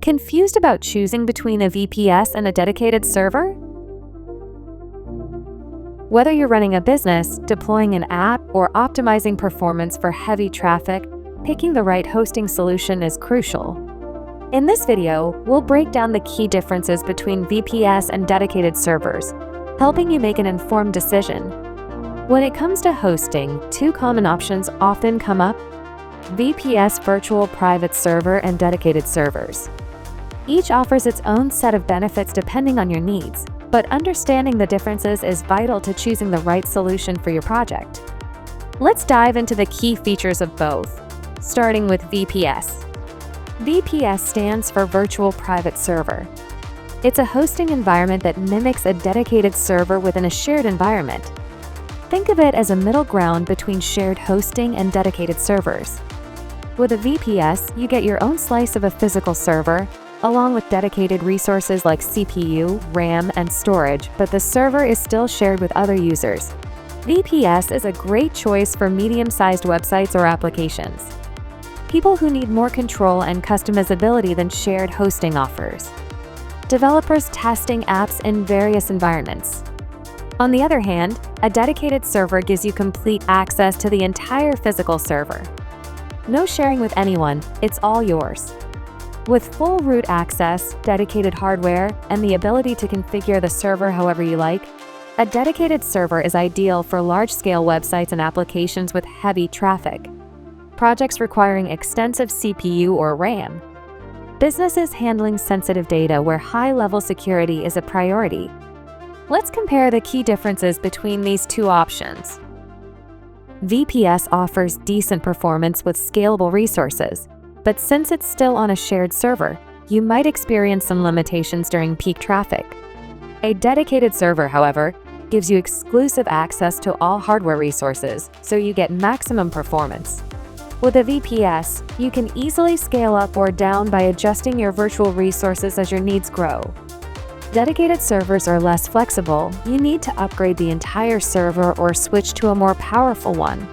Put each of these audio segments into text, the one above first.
Confused about choosing between a VPS and a dedicated server? Whether you're running a business, deploying an app, or optimizing performance for heavy traffic, picking the right hosting solution is crucial. In this video, we'll break down the key differences between VPS and dedicated servers, helping you make an informed decision. When it comes to hosting, two common options often come up: VPS virtual private server and dedicated servers. Each offers its own set of benefits depending on your needs, but understanding the differences is vital to choosing the right solution for your project. Let's dive into the key features of both, starting with VPS. VPS stands for Virtual Private Server. It's a hosting environment that mimics a dedicated server within a shared environment. Think of it as a middle ground between shared hosting and dedicated servers. With a VPS, you get your own slice of a physical server, along with dedicated resources like CPU, RAM, and storage, but the server is still shared with other users. VPS is a great choice for medium-sized websites or applications, people who need more control and customizability than shared hosting offers. Developers testing apps in various environments. On the other hand, a dedicated server gives you complete access to the entire physical server. No sharing with anyone, it's all yours. With full root access, dedicated hardware, and the ability to configure the server however you like, a dedicated server is ideal for large-scale websites and applications with heavy traffic, projects requiring extensive CPU or RAM, businesses handling sensitive data where high-level security is a priority. Let's compare the key differences between these two options. VPS offers decent performance with scalable resources, but since it's still on a shared server, you might experience some limitations during peak traffic. A dedicated server, however, gives you exclusive access to all hardware resources, so you get maximum performance. With a VPS, you can easily scale up or down by adjusting your virtual resources as your needs grow. Dedicated servers are less flexible. You need to upgrade the entire server or switch to a more powerful one.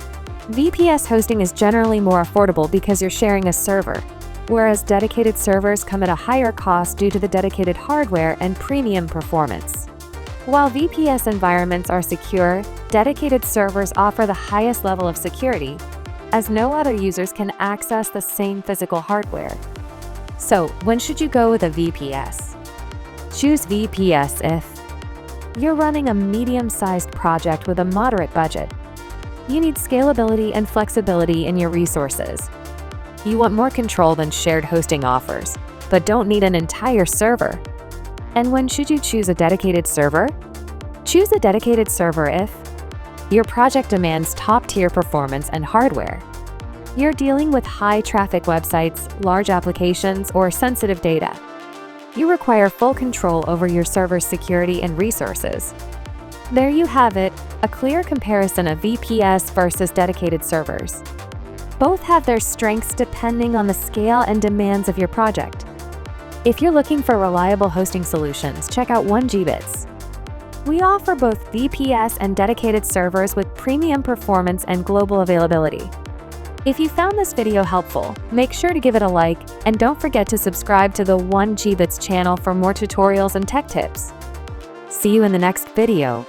VPS hosting is generally more affordable because you're sharing a server, whereas dedicated servers come at a higher cost due to the dedicated hardware and premium performance. While VPS environments are secure, dedicated servers offer the highest level of security, as no other users can access the same physical hardware. So, when should you go with a VPS? Choose VPS if you're running a medium-sized project with a moderate budget. You need scalability and flexibility in your resources. You want more control than shared hosting offers, but don't need an entire server. And when should you choose a dedicated server? Choose a dedicated server if your project demands top-tier performance and hardware. You're dealing with high-traffic websites, large applications, or sensitive data. You require full control over your server's security and resources. There you have it, a clear comparison of VPS versus dedicated servers. Both have their strengths depending on the scale and demands of your project. If you're looking for reliable hosting solutions, check out 1GBits. We offer both VPS and dedicated servers with premium performance and global availability. If you found this video helpful, make sure to give it a like, and don't forget to subscribe to the 1GBits channel for more tutorials and tech tips. See you in the next video.